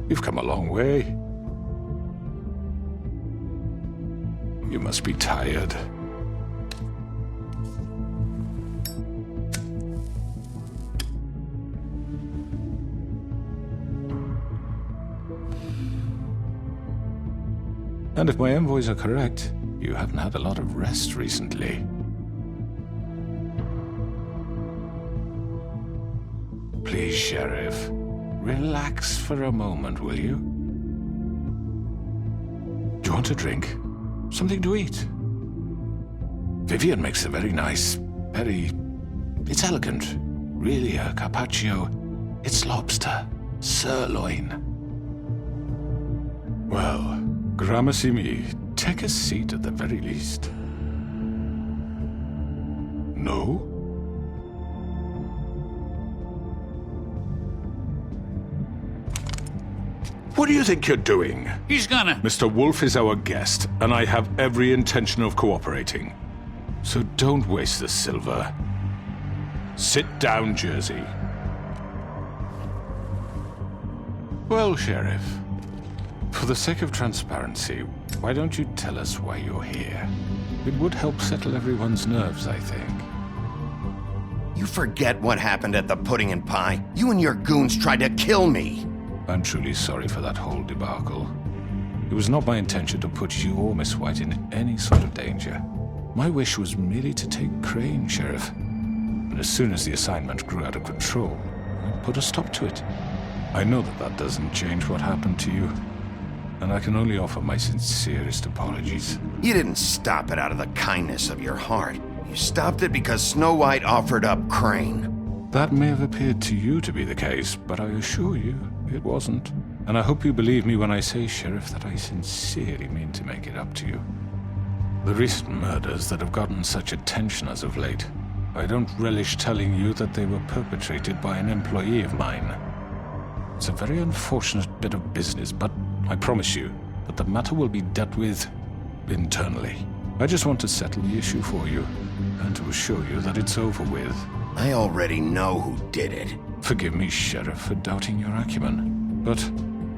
You've come a long way. You must be tired. And if my envoys are correct, you haven't had a lot of rest recently. Please, Sheriff, relax for a moment, will you? Do you want a drink? Something to eat? Vivian makes a very nice, it's elegant. Really a carpaccio. It's lobster, sirloin. Well, gramercy me, take a seat at the very least. No? What do you think you're doing? He's gonna... Mr. Wolf is our guest, and I have every intention of cooperating. So don't waste the silver. Sit down, Jersey. Well, Sheriff, for the sake of transparency, why don't you tell us why you're here? It would help settle everyone's nerves, I think. You forget what happened at the Pudding and Pie. You and your goons tried to kill me. I'm truly sorry for that whole debacle. It was not my intention to put you or Miss White in any sort of danger. My wish was merely to take Crane, Sheriff. But as soon as the assignment grew out of control, I put a stop to it. I know that that doesn't change what happened to you, and I can only offer my sincerest apologies. You didn't stop it out of the kindness of your heart. You stopped it because Snow White offered up Crane. That may have appeared to you to be the case, but I assure you, it wasn't. And I hope you believe me when I say, Sheriff, that I sincerely mean to make it up to you. The recent murders that have gotten such attention as of late, I don't relish telling you that they were perpetrated by an employee of mine. It's a very unfortunate bit of business, but I promise you that the matter will be dealt with internally. I just want to settle the issue for you, and to assure you that it's over with. I already know who did it. Forgive me, Sheriff, for doubting your acumen, but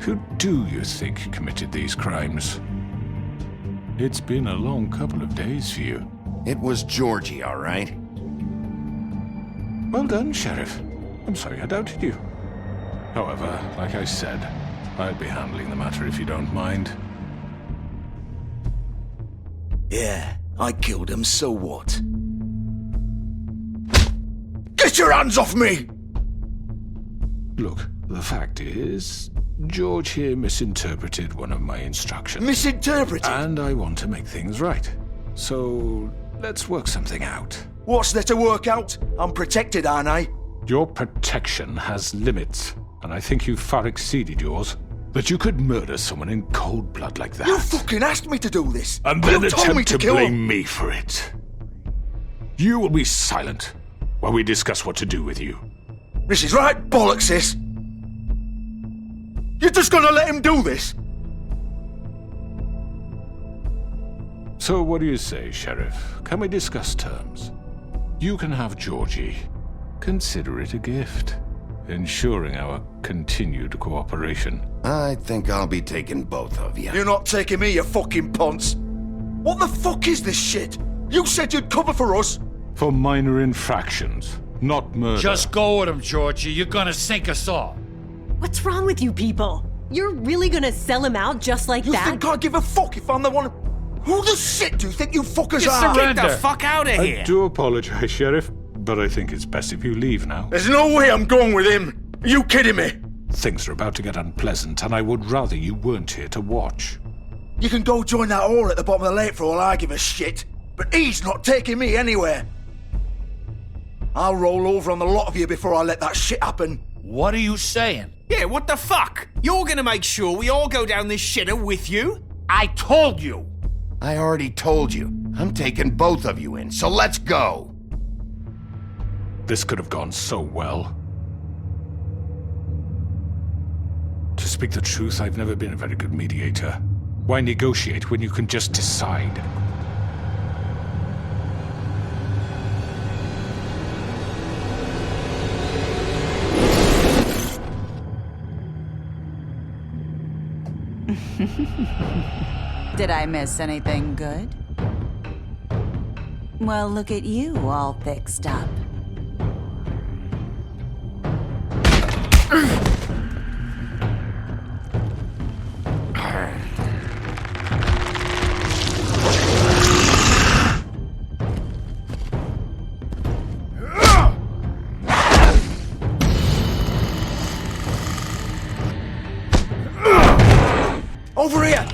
who do you think committed these crimes? It's been a long couple of days for you. It was Georgie, all right? Well done, Sheriff. I'm sorry I doubted you. However, like I said, I'd be handling the matter if you don't mind. Yeah, I killed him, so what? Get your hands off me! Look, the fact is, George here misinterpreted one of my instructions. Misinterpreted? And I want to make things right. So, let's work something out. What's there to work out? I'm protected, aren't I? Your protection has limits, and I think you've far exceeded yours. That you could murder someone in cold blood like that. You fucking asked me to do this! And then You told me attempt to kill blame him. me for it. You will be silent while we discuss what to do with you. This is right bollocks, sis. You're just gonna let him do this? So what do you say, Sheriff? Can we discuss terms? You can have Georgie. Consider it a gift, ensuring our continued cooperation. I think I'll be taking both of you. You're not taking me, you fucking ponce. What the fuck is this shit? You said you'd cover for us. For minor infractions, not murder. Just go with him, Georgie. You're gonna sink us all. What's wrong with you people? You're really gonna sell him out just like You that? think I give a fuck if I'm the one? Who the shit do you think you fuckers You are? surrender. Get the fuck out of I here! do apologize, Sheriff, but I think it's best if you leave now. There's no way I'm going with him. Are you kidding me? Things are about to get unpleasant, and I would rather you weren't here to watch. You can go join that whore at the bottom of the lake for all I give a shit. But he's not taking me anywhere. I'll roll over on the lot of you before I let that shit happen. What are you saying? Yeah, what the fuck? You're gonna make sure we all go down this shitter with you? I told you. I already told you. I'm taking both of you in, so let's go. This could have gone so well. To speak the truth, I've never been a very good mediator. Why negotiate when you can just decide? Did I miss anything good? Well, look at you, all fixed up. Over here!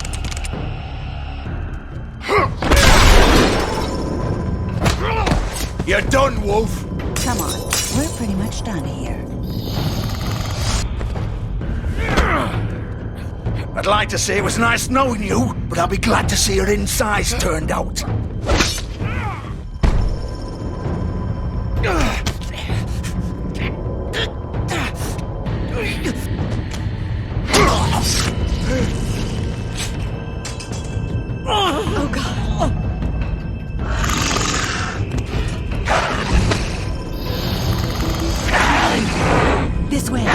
You're done, Wolf! Come on, we're pretty much done here. I'd like to say it was nice knowing you, but I'll be glad to see your insides turned out. Oh, God. This way.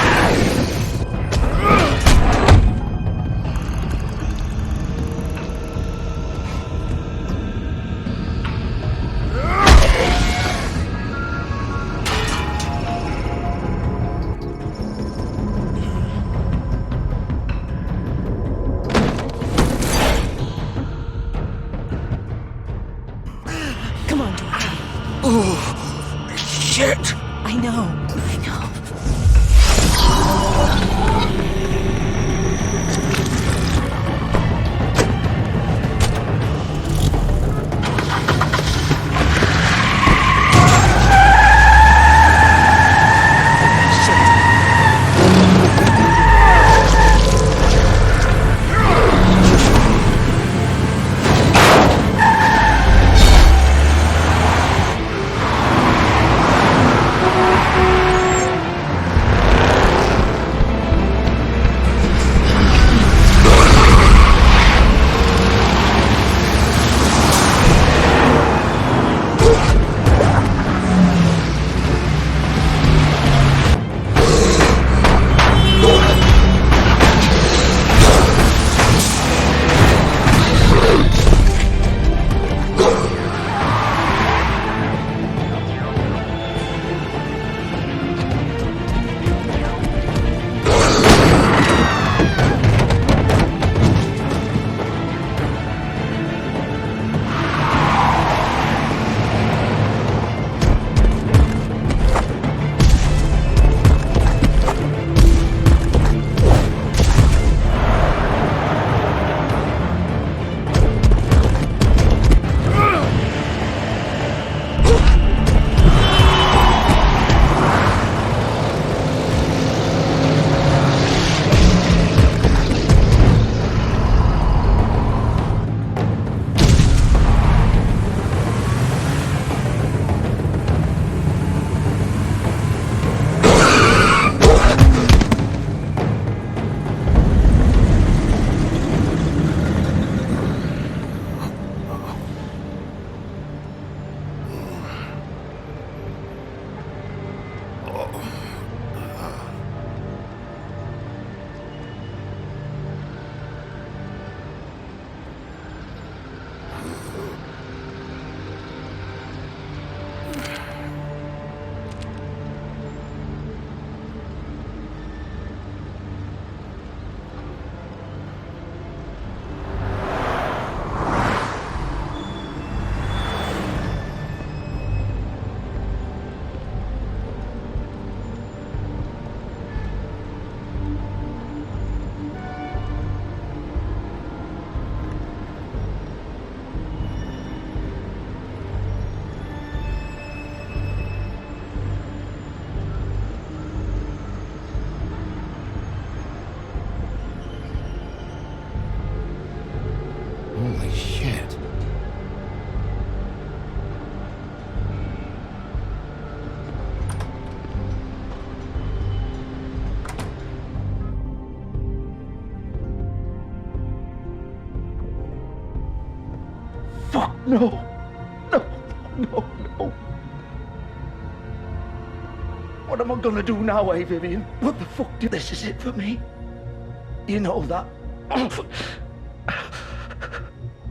Come on, George. Oh, shit! I know. Holy shit. Fuck, no. No, no, no. What am I gonna do now, Vivian? What the fuck? This is it for me. You know that.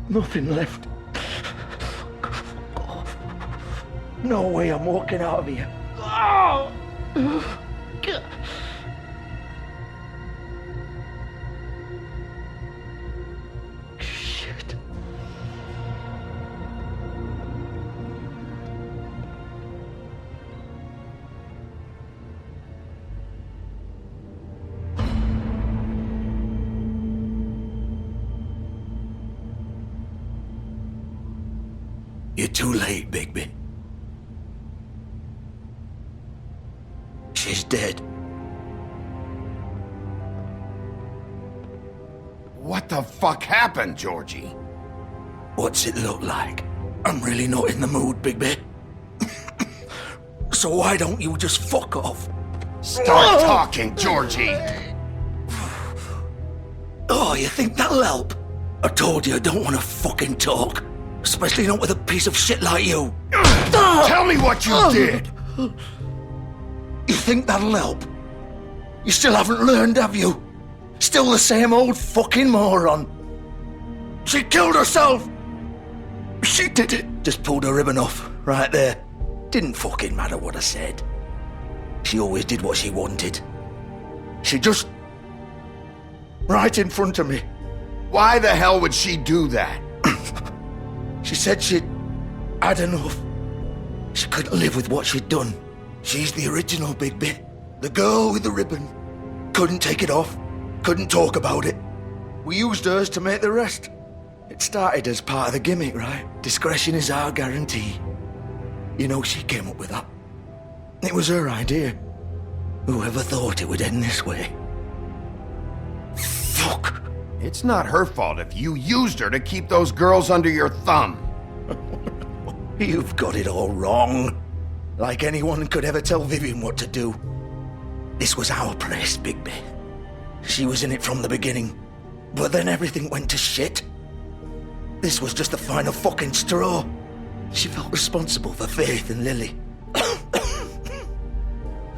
Nothing left. No way I'm walking out of here. Shit. You're too late, Bigby. She's dead. What the fuck happened, Georgie? What's it look like? I'm really not in the mood, Bigby. So why don't you just fuck off? Start talking, Georgie! Oh, you think that'll help? I told you I don't want to fucking talk. Especially not with a piece of shit like you. Tell me what you did! You think that'll help? You still haven't learned, have you? Still the same old fucking moron. She killed herself! She did it. Just pulled her ribbon off, right there. Didn't fucking matter what I said. She always did what she wanted. She just... right in front of me. Why the hell would she do that? She said she'd had enough. She couldn't live with what she'd done. She's the original Bigby. The girl with the ribbon. Couldn't take it off. Couldn't talk about it. We used hers to make the rest. It started as part of the gimmick, right? Discretion is our guarantee. You know, she came up with that. It was her idea. Whoever thought it would end this way? Fuck. It's not her fault if you used her to keep those girls under your thumb. You've got it all wrong. Like anyone could ever tell Vivian what to do. This was our place, Bigby. She was in it from the beginning. But then everything went to shit. This was just the final fucking straw. She felt responsible for Faith and Lily.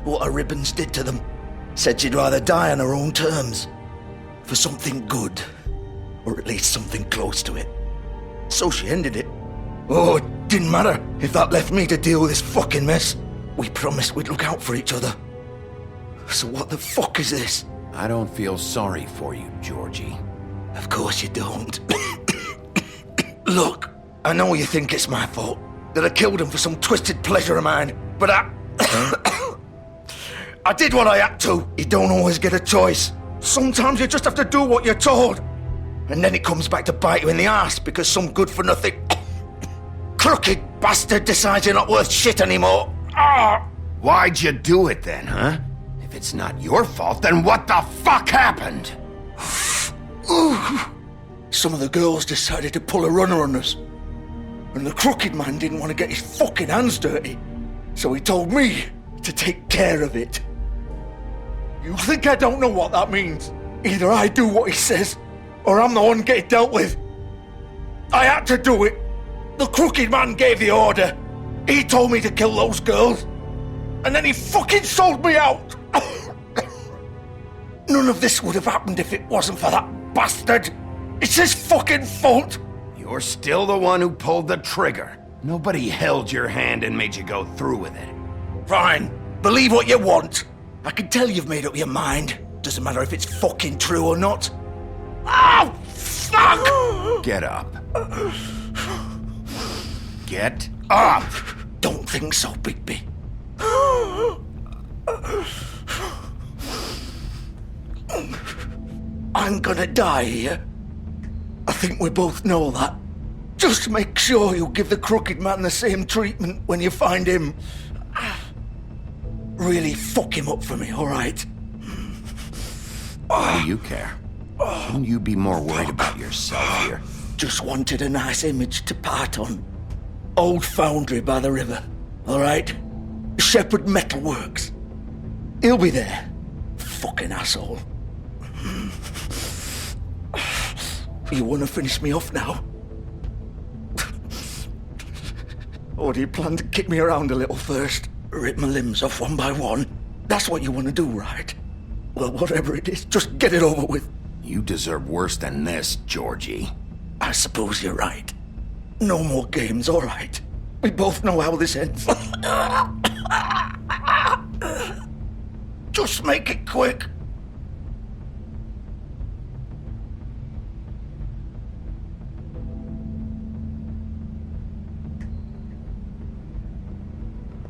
What her ribbons did to them. Said she'd rather die on her own terms. For something good. Or at least something close to it. So she ended it. Oh, it didn't matter if that left me to deal with this fucking mess. We promised we'd look out for each other. So what the fuck is this? I don't feel sorry for you, Georgie. Of course you don't. Look, I know you think it's my fault. That I killed him for some twisted pleasure of mine. But I did what I had to. You don't always get a choice. Sometimes you just have to do what you're told. And then it comes back to bite you in the ass because some good-for-nothing crooked bastard decides you're not worth shit anymore. Why'd you do it then, huh? If it's not your fault, then what the fuck happened? Some of the girls decided to pull a runner on us. And the crooked man didn't want to get his fucking hands dirty. So he told me to take care of it. You think I don't know what that means? Either I do what he says, or I'm the one getting dealt with. I had to do it. The crooked man gave the order. He told me to kill those girls. And then he fucking sold me out. None of this would have happened if it wasn't for that bastard. It's his fucking fault. You're still the one who pulled the trigger. Nobody held your hand and made you go through with it. Fine. Believe what you want. I can tell you've made up your mind. Doesn't matter if it's fucking true or not. Oh, fuck! Get up. Get up! Don't think so, Bigby. I'm gonna die here. I think we both know that. Just make sure you give the crooked man the same treatment when you find him. Really fuck him up for me, alright? Why do you care? Shouldn't you be more worried about yourself here? Just wanted a nice image to part on. Old foundry by the river, alright? Shepherd Metalworks. He'll be there. Fucking asshole. You wanna finish me off now? Or do you plan to kick me around a little first? Rip my limbs off one by one? That's what you wanna do, right? Well, whatever it is, just get it over with. You deserve worse than this, Georgie. I suppose you're right. No more games, all right. We both know how this ends. Just make it quick.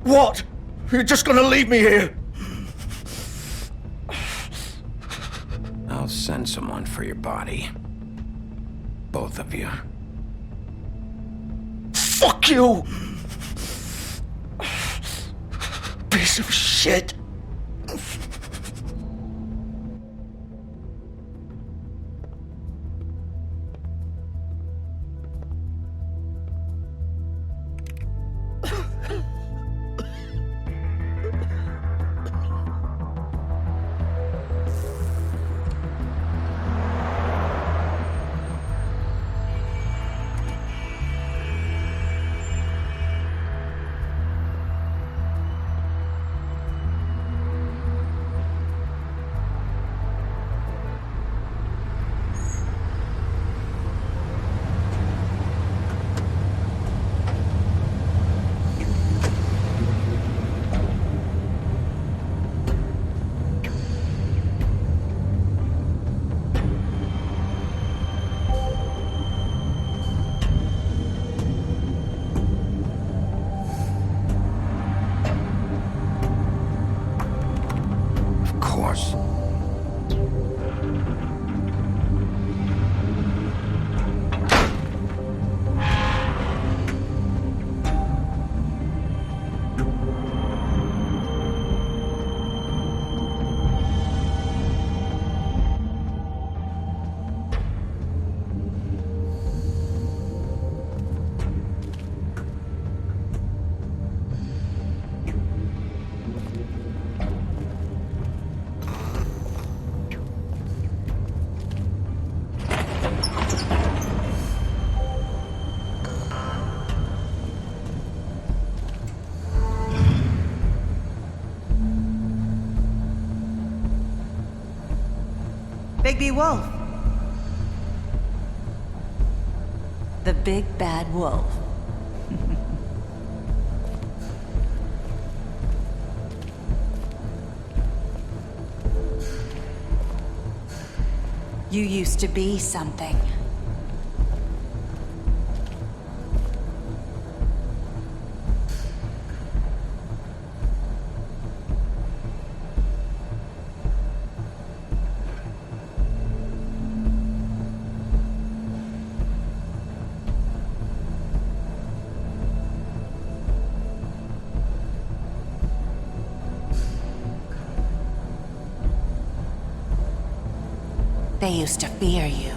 What? You're just gonna leave me here? I'll send someone for your body. Both of you. Fuck you! Piece of shit. Bigby Wolf. The big bad wolf. You used to be something. They used to fear you.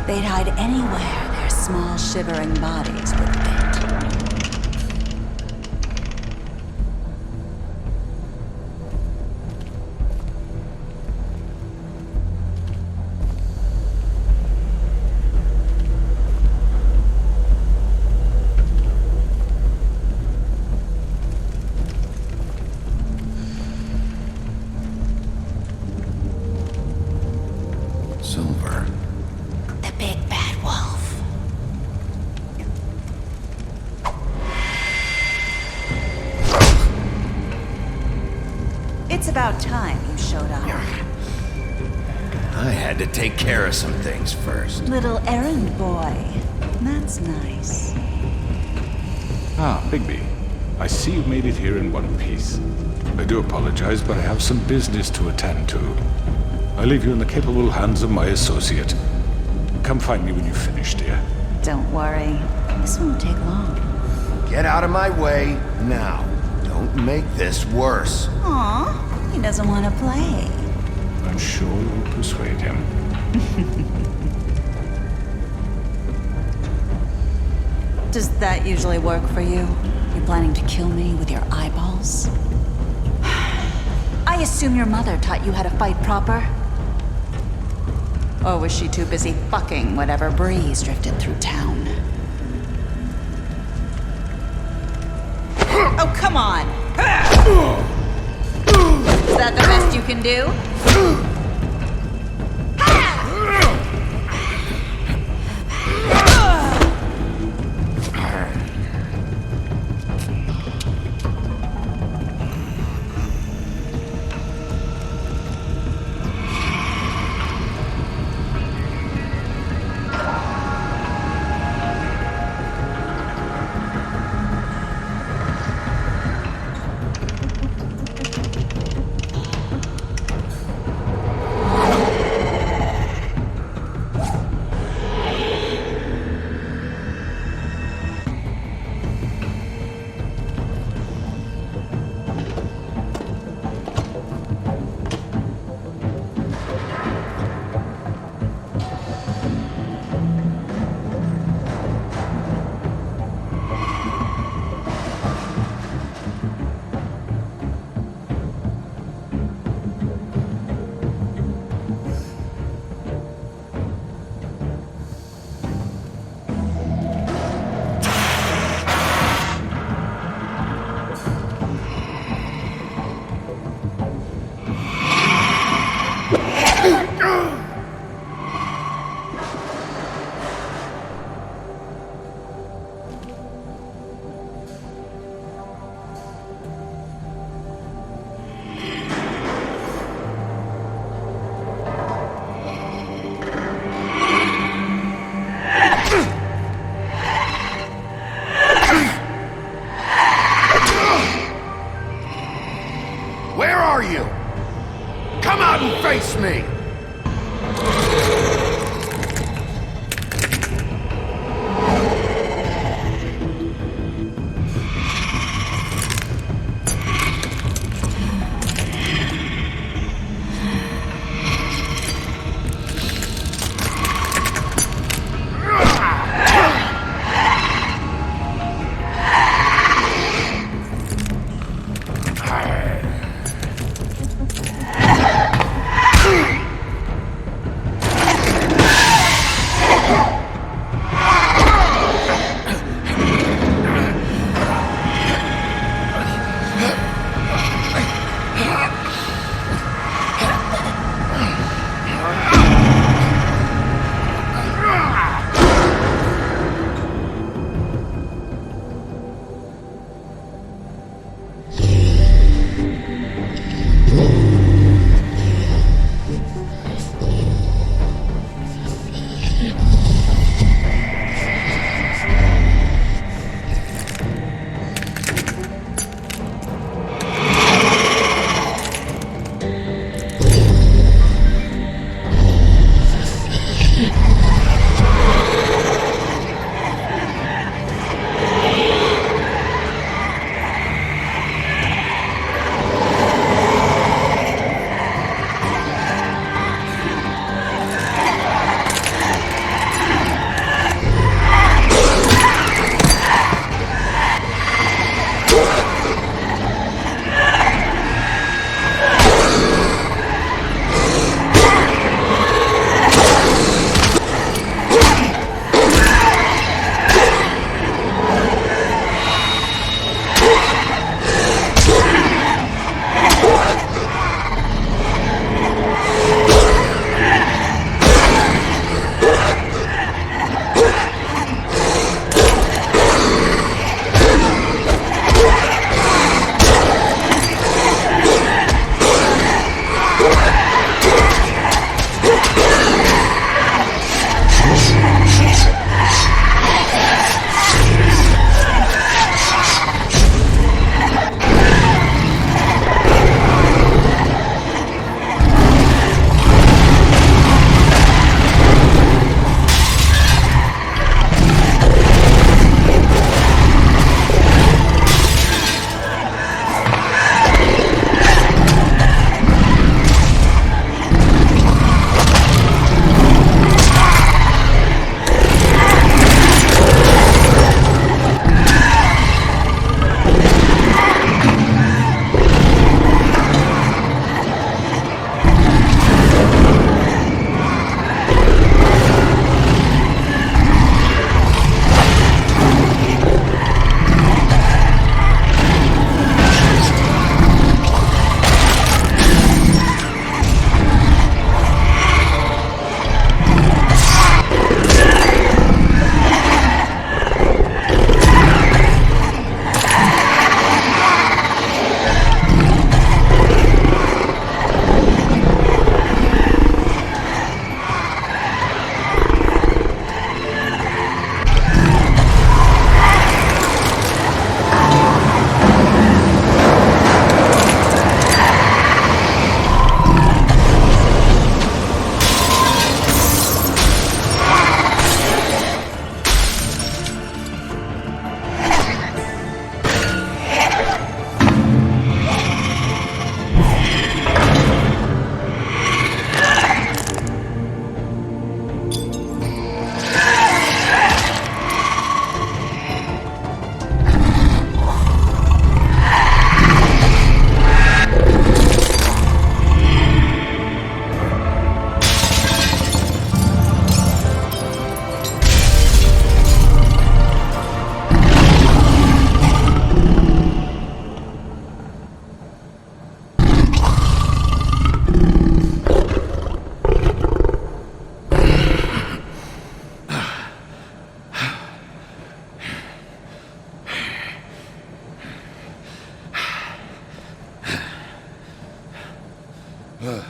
They'd hide anywhere their small, shivering bodies would fit. Silver. The big bad wolf. It's about time you showed up. I had to take care of some things first. Little errand boy. That's nice. Ah, Bigby. I see you made it here in one piece. I do apologize, but I have some business to attend to. I leave you in the capable hands of my associate. Come find me when you've finished, dear. Don't worry. This won't take long. Get out of my way now. Don't make this worse. Aw, he doesn't want to play. I'm sure you'll persuade him. Does that usually work for you? You planning to kill me with your eyeballs? I assume your mother taught you how to fight proper? Or was she too busy fucking whatever breeze drifted through town? Oh, come on! Is that the best you can do? Where are you? Come out and face me! Hello,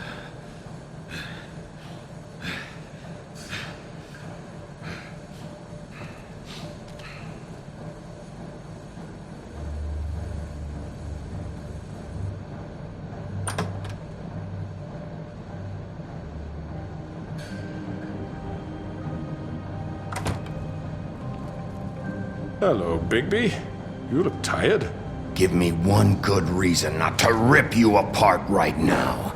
Bigby. You look tired. Give me one good reason not to rip you apart right now.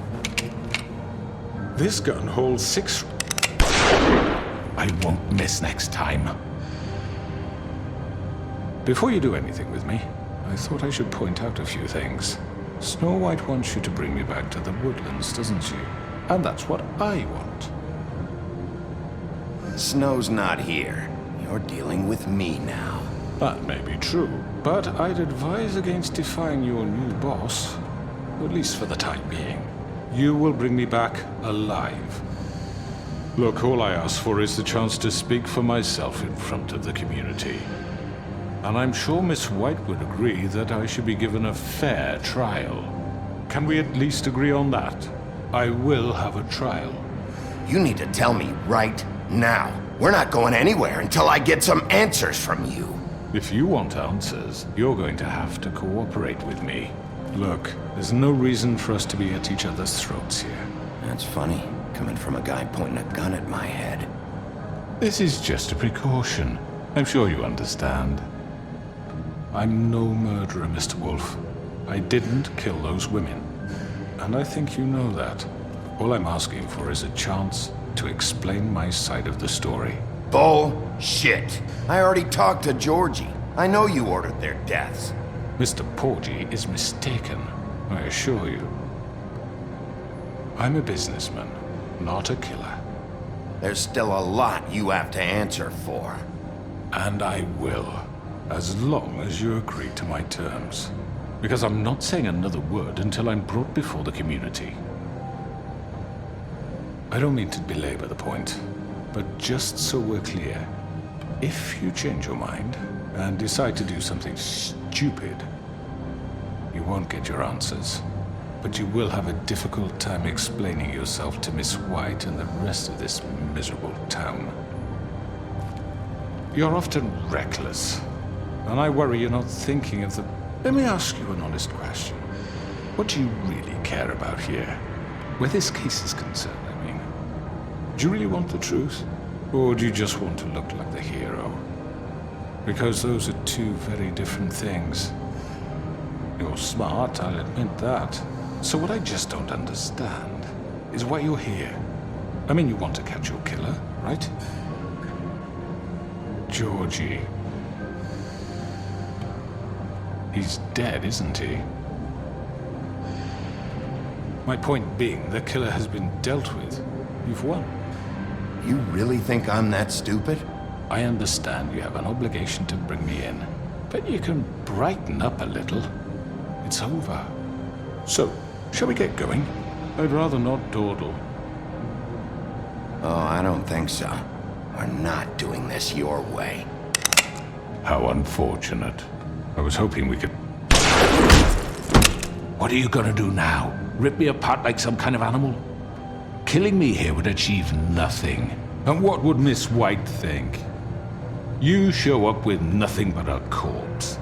This gun holds 6... I won't miss next time. Before you do anything with me, I thought I should point out a few things. Snow White wants you to bring me back to the woodlands, doesn't she? And that's what I want. Snow's not here. You're dealing with me now. That may be true, but I'd advise against defying your new boss, at least for the time being. You will bring me back alive. Look, all I ask for is the chance to speak for myself in front of the community. And I'm sure Miss White would agree that I should be given a fair trial. Can we at least agree on that? I will have a trial. You need to tell me right now. We're not going anywhere until I get some answers from you. If you want answers, you're going to have to cooperate with me. Look, there's no reason for us to be at each other's throats here. That's funny, coming from a guy pointing a gun at my head. This is just a precaution. I'm sure you understand. I'm no murderer, Mr. Wolf. I didn't kill those women. And I think you know that. All I'm asking for is a chance to explain my side of the story. Bullshit. I already talked to Georgie. I know you ordered their deaths. Mr. Porgy is mistaken, I assure you. I'm a businessman, not a killer. There's still a lot you have to answer for. And I will, as long as you agree to my terms. Because I'm not saying another word until I'm brought before the community. I don't mean to belabor the point, but just so we're clear, if you change your mind and decide to do something stupid, you won't get your answers. But you will have a difficult time explaining yourself to Miss White and the rest of this miserable town. You're often reckless, and I worry you're not thinking of the... Let me ask you an honest question. What do you really care about here? Where this case is concerned, I mean. Do you really want the truth? Or do you just want to look like the hero? Because those are two very different things. You're smart, I'll admit that. So what I just don't understand is why you're here. I mean, you want to catch your killer, right? Georgie. He's dead, isn't he? My point being, the killer has been dealt with. You've won. You really think I'm that stupid? I understand you have an obligation to bring me in, but you can brighten up a little. It's over. So, shall we get going? I'd rather not dawdle. Oh, I don't think so. We're not doing this your way. How unfortunate. I was hoping we could... What are you gonna do now? Rip me apart like some kind of animal? Killing me here would achieve nothing. And what would Miss White think? You show up with nothing but a corpse.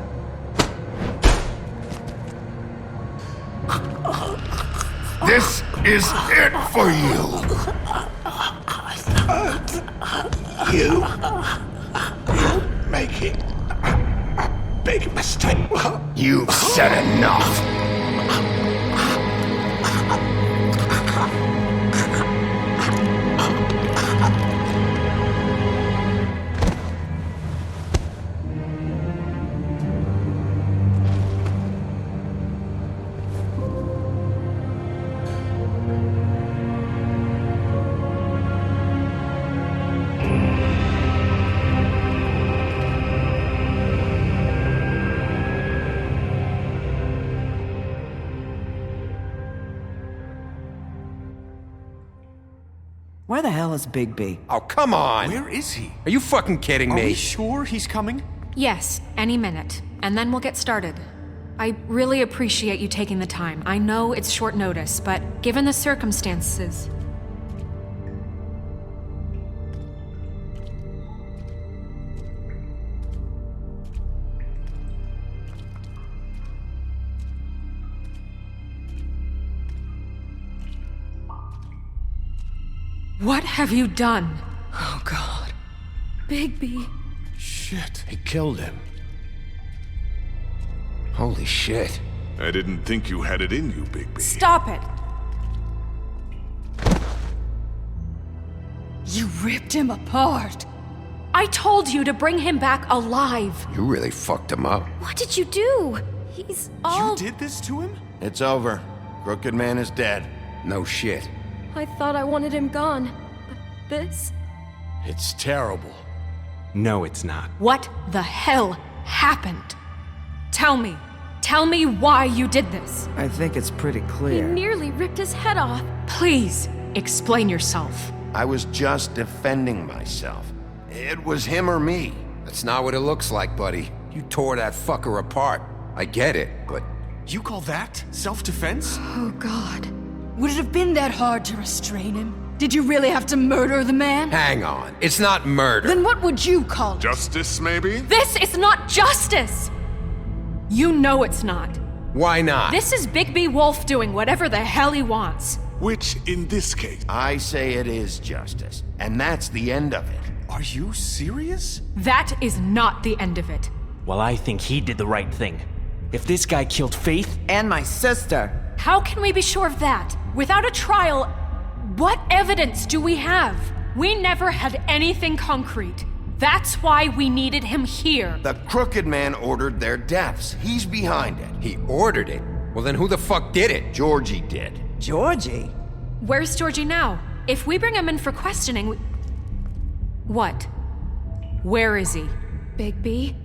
This is it for you! You making a big mistake. You've said enough! Where the hell is Bigby? Oh, come on! Where is he? Are you fucking kidding Are me? we sure he's coming? Yes, any minute. And then we'll get started. I really appreciate you taking the time. I know it's short notice, but given the circumstances... What have you done? Oh, God. Bigby. Shit, he killed him. Holy shit. I didn't think you had it in you, Bigby. Stop it! You ripped him apart. I told you to bring him back alive. You really fucked him up. What did you do? He's all... You did this to him? It's over. Crooked Man is dead. No shit. I thought I wanted him gone. But this? It's terrible. No, it's not. What the hell happened? Tell me. Tell me why you did this. I think it's pretty He clear. nearly ripped his head off. Please, explain yourself. I was just defending myself. It was him or me. That's not what it looks like, buddy. You tore that fucker apart. I get it, but... You call that self-defense? Oh, God. Would it have been that hard to restrain him? Did you really have to murder the man? Hang on. It's not murder. Then what would you call it? Justice, maybe? This is not justice! You know it's not. Why not? This is Bigby Wolf doing whatever the hell he wants. Which, in this case... I say it is justice. And that's the end of it. Are you serious? That is not the end of it. Well, I think he did the right thing. If this guy killed Faith... And my sister. How can we be sure of that? Without a trial, what evidence do we have? We never had anything concrete. That's why we needed him here. The Crooked Man ordered their deaths. He's behind it. He ordered it? Well, then who the fuck did it? Georgie did. Georgie? Where's Georgie now? If we bring him in for questioning, What? Where is he? Bigby?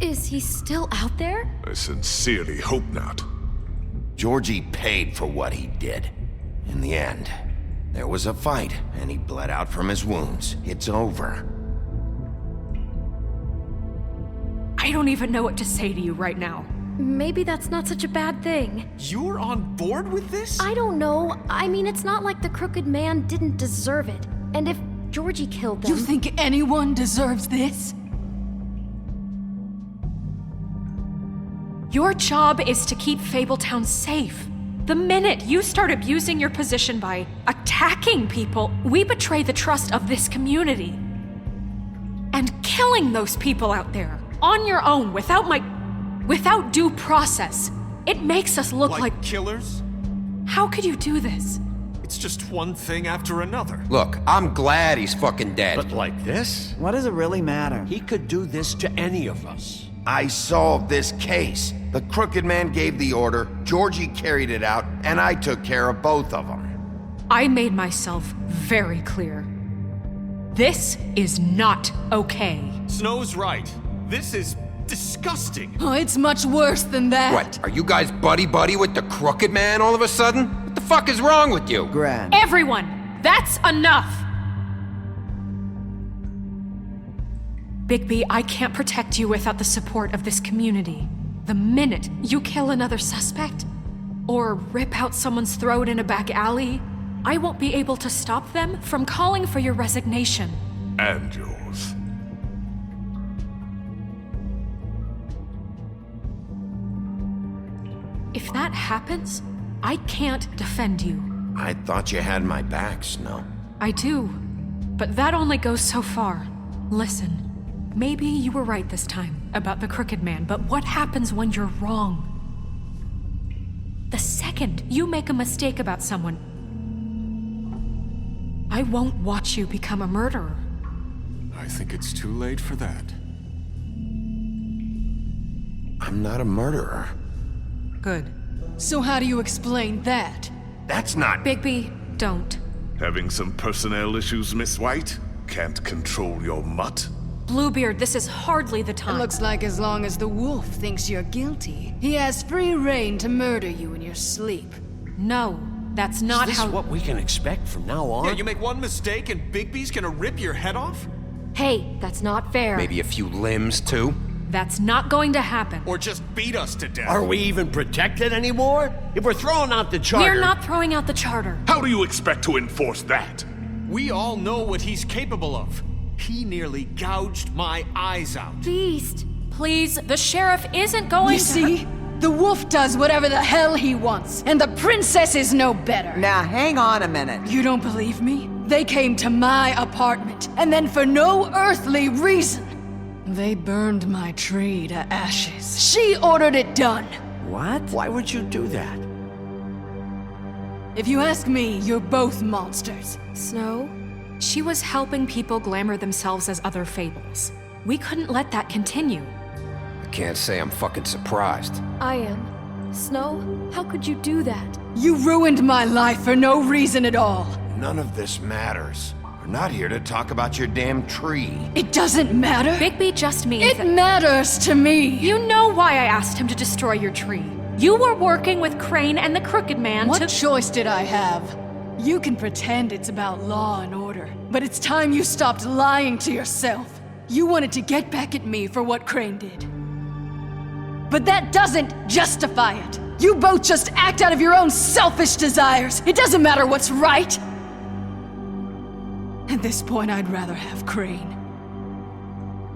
Is he still out there? I sincerely hope not. Georgie paid for what he did. In the end, there was a fight, and he bled out from his wounds. It's over. I don't even know what to say to you right now. Maybe that's not such a bad thing. You're on board with this? I don't know. I mean, it's not like the Crooked Man didn't deserve it. And if Georgie killed them... You think anyone deserves this? Your job is to keep Fabletown safe. The minute you start abusing your position by attacking people, we betray the trust of this community. And killing those people out there, on your own, without due process, it makes us look like killers? How could you do this? It's just one thing after another. Look, I'm glad he's fucking dead. But like this? What does it really matter? He could do this to any of us. I solved this case. The Crooked Man gave the order, Georgie carried it out, and I took care of both of them. I made myself very clear. This is not okay. Snow's right. This is disgusting. Oh, it's much worse than that. What, are you guys buddy-buddy with the Crooked Man all of a sudden? What the fuck is wrong with you? Grand. Everyone, that's enough! Bigby, I can't protect you without the support of this community. The minute you kill another suspect, or rip out someone's throat in a back alley, I won't be able to stop them from calling for your resignation. And yours. If that happens, I can't defend you. I thought you had my back, Snow. I do, but that only goes so far. Listen, maybe you were right this time about the Crooked Man, but what happens when you're wrong? The second you make a mistake about someone, I won't watch you become a murderer. I think it's too late for that. I'm not a murderer. Good. So how do you explain that? That's not... Bigby, don't. Having some personnel issues, Miss White? Can't control your mutt? Bluebeard, this is hardly the time. It looks like as long as the wolf thinks you're guilty, he has free reign to murder you in your sleep. No, that's not Is this what we can expect from now on? Yeah, you make one mistake and Bigby's gonna rip your head off? Hey, that's not fair. Maybe a few limbs, too? That's not going to happen. Or just beat us to death. Are we even protected anymore? If we're throwing out the charter... We're not throwing out the charter. How do you expect to enforce that? We all know what he's capable of. He nearly gouged my eyes out. Beast, please, the sheriff isn't going You see? The wolf does whatever the hell he wants, and the princess is no better. Now, hang on a minute. You don't believe me? They came to my apartment, and then for no earthly reason, they burned my tree to ashes. She ordered it done. What? Why would you do that? If you ask me, you're both monsters. Snow? She was helping people glamour themselves as other fables. We couldn't let that continue. I can't say I'm fucking surprised. I am. Snow, how could you do that? You ruined my life for no reason at all. None of this matters. We're not here to talk about your damn tree. It doesn't matter. Bigby just means It matters to me. You know why I asked him to destroy your tree. You were working with Crane and the Crooked Man What choice did I have? You can pretend it's about law and order, but it's time you stopped lying to yourself. You wanted to get back at me for what Crane did. But that doesn't justify it. You both just act out of your own selfish desires. It doesn't matter what's right. At this point, I'd rather have Crane.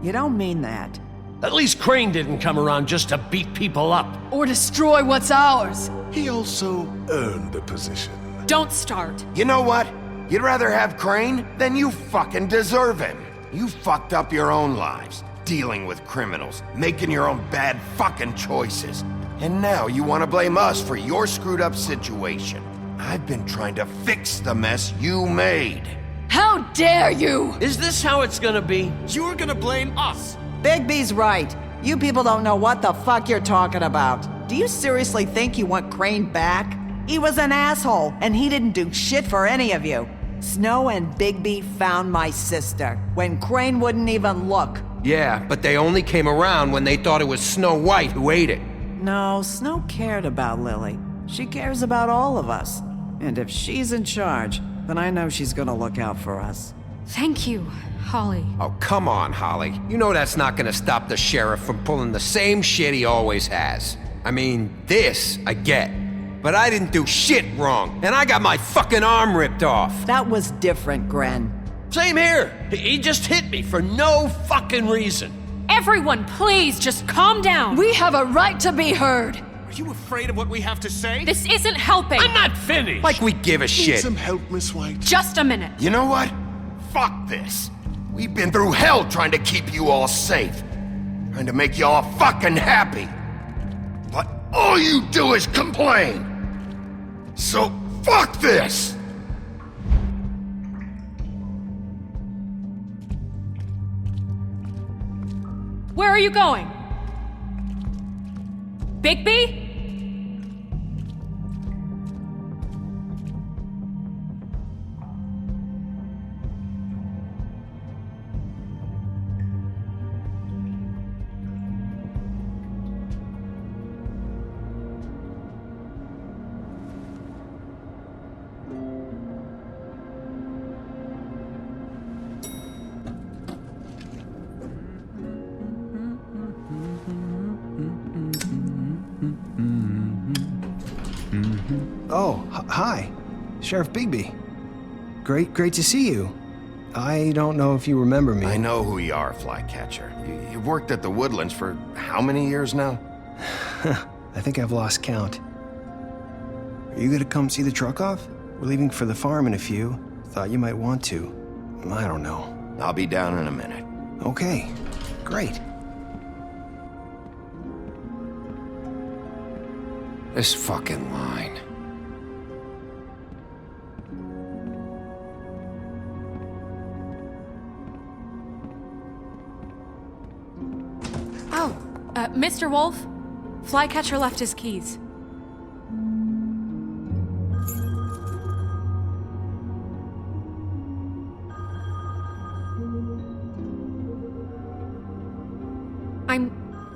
You don't mean that. At least Crane didn't come around just to beat people up. Or destroy what's ours. He also earned the position. Don't start. You know what? You'd rather have Crane than you fucking deserve him. You fucked up your own lives, dealing with criminals, making your own bad fucking choices. And now you want to blame us for your screwed up situation. I've been trying to fix the mess you made. How dare you! Is this how it's gonna be? You're gonna blame us. Bigby's right. You people don't know what the fuck you're talking about. Do you seriously think you want Crane back? He was an asshole, and he didn't do shit for any of you. Snow and Bigby found my sister, when Crane wouldn't even look. Yeah, but they only came around when they thought it was Snow White who ate it. No, Snow cared about Lily. She cares about all of us. And if she's in charge, then I know she's gonna look out for us. Thank you, Holly. Oh, come on, Holly. You know that's not gonna stop the sheriff from pulling the same shit he always has. I mean, this I get. But I didn't do shit wrong, and I got my fucking arm ripped off. That was different, Gren. Same here. He just hit me for no fucking reason. Everyone, please, just calm down. We have a right to be heard. Are you afraid of what we have to say? This isn't helping. I'm not finished. Like we give a Need shit. some help, Miss White? Just a minute. You know what? Fuck this. We've been through hell trying to keep you all safe. Trying to make you all fucking happy. But all you do is complain. So fuck this! Where are you going? Bigby? Oh, hi. Sheriff Bigby. Great to see you. I don't know if you remember me. I know who you are, Flycatcher. You've worked at the Woodlands for how many years now? I think I've lost count. Are you gonna come see the truck off? We're leaving for the farm in a few. Thought you might want to. I don't know. I'll be down in a minute. Okay, great. This fucking line. Oh, Mr. Wolf, Flycatcher left his keys.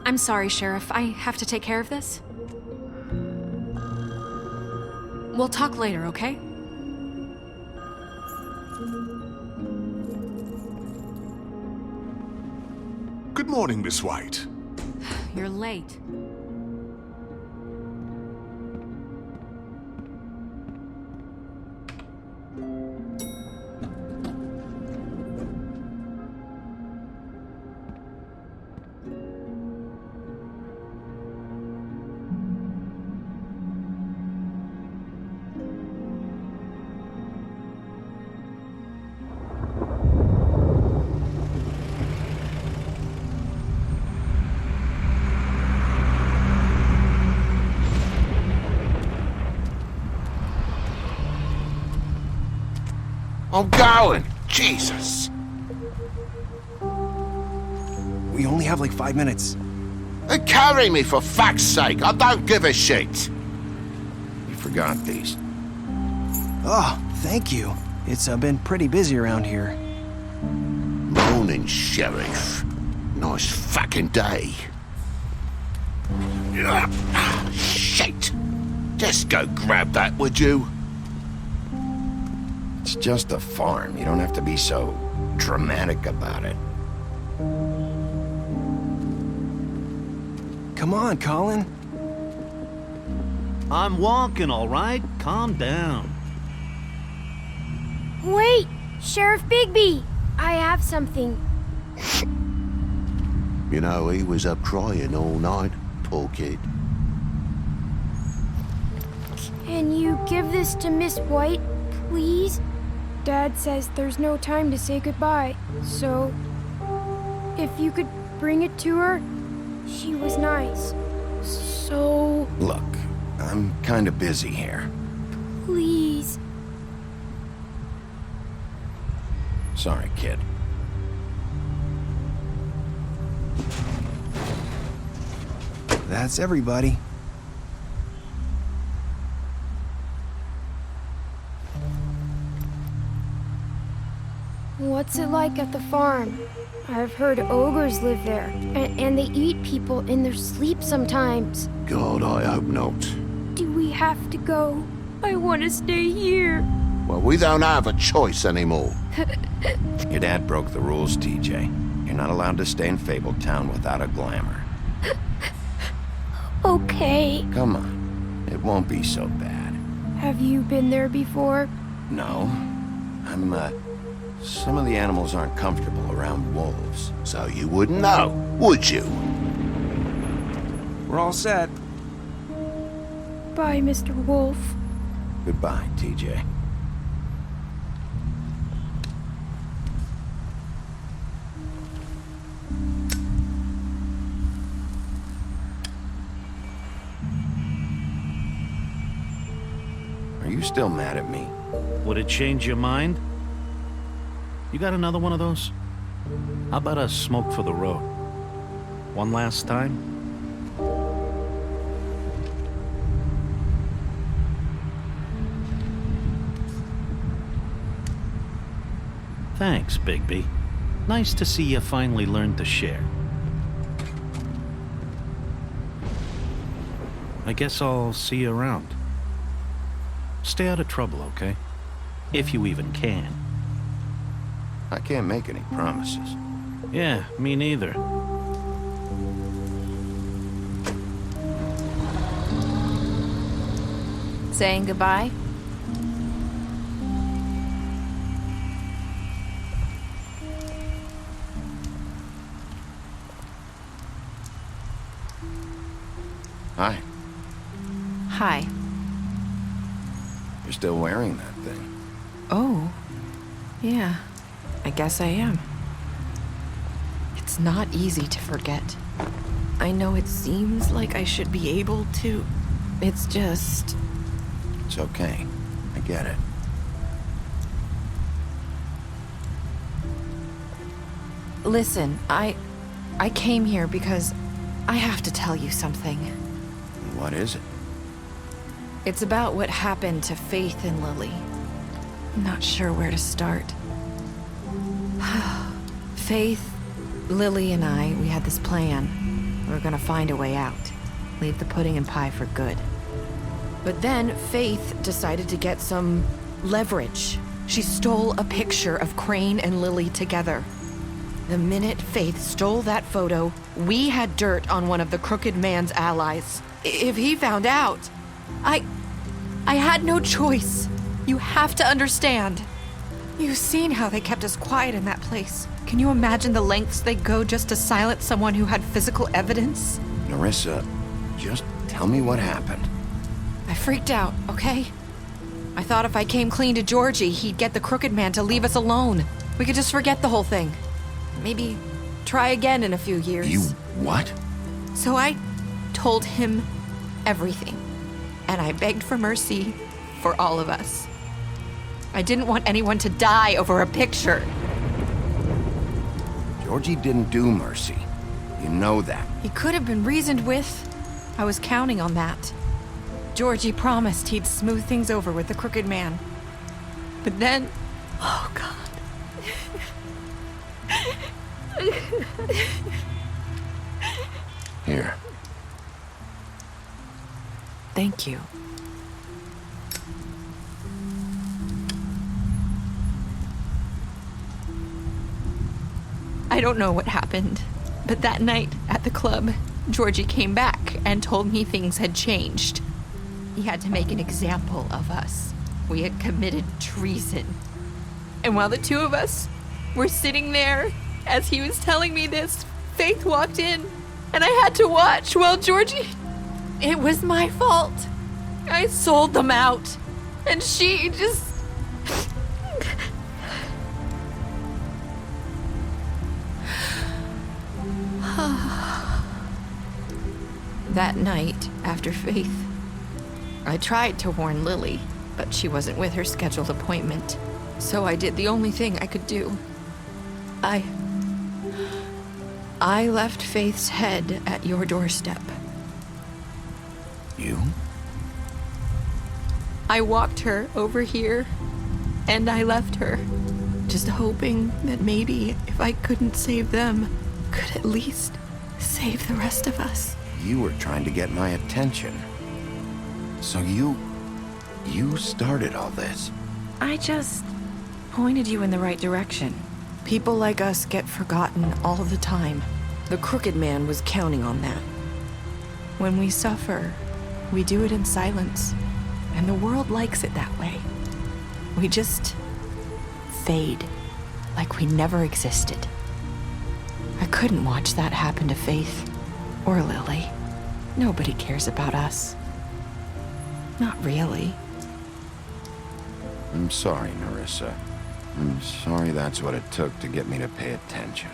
I'm sorry, Sheriff. I have to take care of this. We'll talk later, okay? Good morning, Miss White. you're late. I'm going! Jesus! We only have like 5 minutes. Carry me for fuck's sake! I don't give a shit! You forgot these. Oh, thank you. It's been pretty busy around here. Morning, Sheriff. Nice fucking day. Shit! Just go grab that, would you? It's just a farm. You don't have to be so dramatic about it. Come on, Colin. I'm walking, all right? Calm down. Wait! Sheriff Bigby! I have something. You know, he was up crying all night, poor kid. Can you give this to Miss White, please? Dad says there's no time to say goodbye, so if you could bring it to her, she was nice. So... Look, I'm kind of busy here. Please. Sorry, kid. That's everybody. What's it like at the farm? I've heard ogres live there, and they eat people in their sleep sometimes. God, I hope not. Do we have to go? I want to stay here. Well, we don't have a choice anymore. Your dad broke the rules, TJ. You're not allowed to stay in Fabletown without a glamour. Okay. Come on. It won't be so bad. Have you been there before? No. Some of the animals aren't comfortable around wolves, so you wouldn't know, would you? We're all set. Bye, Mr. Wolf. Goodbye, TJ. Are you still mad at me? Would it change your mind? You got another one of those? How about a smoke for the road? One last time? Thanks, Bigby. Nice to see you finally learned to share. I guess I'll see you around. Stay out of trouble, okay? If you even can. I can't make any promises. Yeah, me neither. Saying goodbye? Hi. Hi. You're still wearing that thing. Oh. Yeah. I guess I am. It's not easy to forget. I know it seems like I should be able to. It's just... It's okay. I get it. Listen, I came here because I have to tell you something. What is it? It's about what happened to Faith and Lily. I'm not sure where to start. Faith, Lily, and I, we had this plan. We were gonna find a way out. Leave the pudding and pie for good. But then Faith decided to get some leverage. She stole a picture of Crane and Lily together. The minute Faith stole that photo, we had dirt on one of the crooked man's allies. If he found out, I had no choice. You have to understand. You've seen how they kept us quiet in that place. Can you imagine the lengths they go just to silence someone who had physical evidence? Nerissa, just tell me what happened. I freaked out, okay? I thought if I came clean to Georgie, he'd get the crooked man to leave us alone. We could just forget the whole thing. Maybe try again in a few years. You what? So I told him everything. And I begged for mercy for all of us. I didn't want anyone to die over a picture. Georgie didn't do mercy. You know that. He could have been reasoned with. I was counting on that. Georgie promised he'd smooth things over with the crooked man. But then... Oh, God. Here. Thank you. I don't know what happened, but that night at the club, Georgie came back and told me things had changed. He had to make an example of us. We had committed treason. And while the two of us were sitting there, as he was telling me this, Faith walked in, and I had to watch while Georgie... It was my fault. I sold them out, and she just... That night, after Faith, I tried to warn Lily, but she wasn't with her scheduled appointment. So I did the only thing I could do. I left Faith's head at your doorstep. You? I walked her over here, and I left her, just hoping that maybe if I couldn't save them, could at least save the rest of us. You were trying to get my attention. So you started all this. I just pointed you in the right direction. People like us get forgotten all the time. The crooked man was counting on that. When we suffer, we do it in silence, and the world likes it that way. We just fade, like we never existed. I couldn't watch that happen to Faith or Lily. Nobody cares about us. Not really. I'm sorry, Nerissa. I'm sorry that's what it took to get me to pay attention.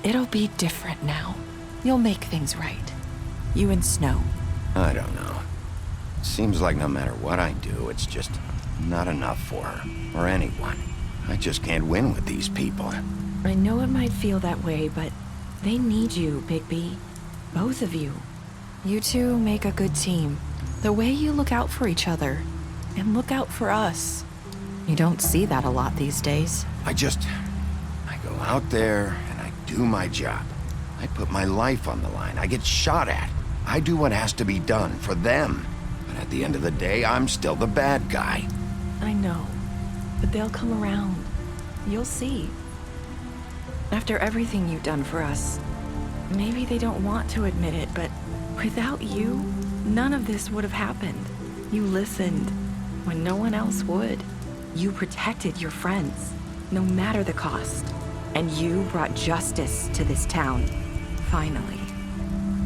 It'll be different now. You'll make things right. You and Snow. I don't know. Seems like no matter what I do, it's just not enough for her, or anyone. I just can't win with these people. I know it might feel that way, but they need you, Bigby. Both of you. You two make a good team. The way you look out for each other, and look out for us. You don't see that a lot these days. I go out there and I do my job. I put my life on the line. I get shot at. I do what has to be done for them. But at the end of the day, I'm still the bad guy. I know, but they'll come around. You'll see. After everything you've done for us, maybe they don't want to admit it, but without you, none of this would have happened. You listened when no one else would. You protected your friends, no matter the cost. And you brought justice to this town, finally.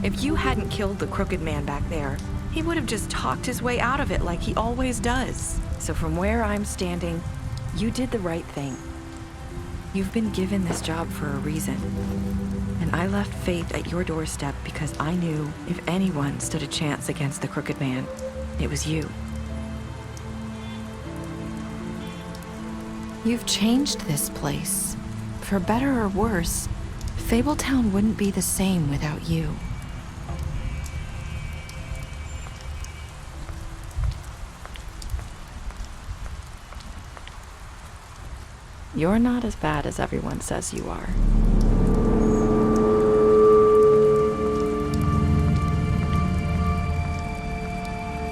If you hadn't killed the crooked man back there, he would have just talked his way out of it like he always does. So from where I'm standing, you did the right thing. You've been given this job for a reason. And I left Faith at your doorstep because I knew if anyone stood a chance against the crooked man, it was you. You've changed this place. For better or worse, Fabletown wouldn't be the same without you. You're not as bad as everyone says you are.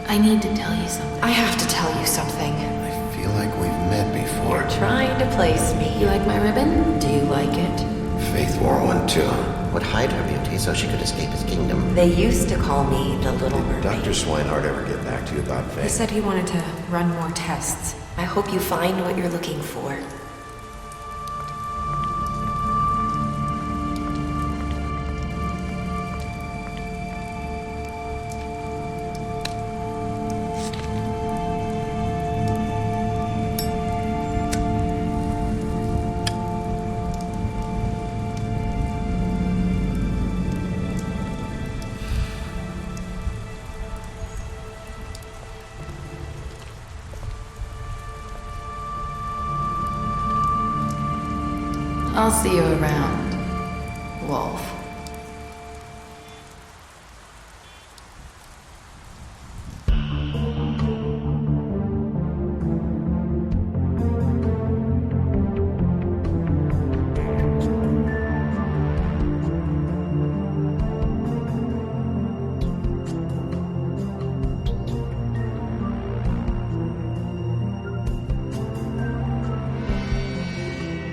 I need to tell you something. I have to tell you something. I feel like we've met before. You're trying to place me. You like my ribbon? Do you like it? Faith wore one too. Would hide her beauty so she could escape his kingdom. They used to call me the Little Mermaid. Dr. Swinehart ever get back to you about Faith? He said he wanted to run more tests. I hope you find what you're looking for. I'll see you around, Wolf.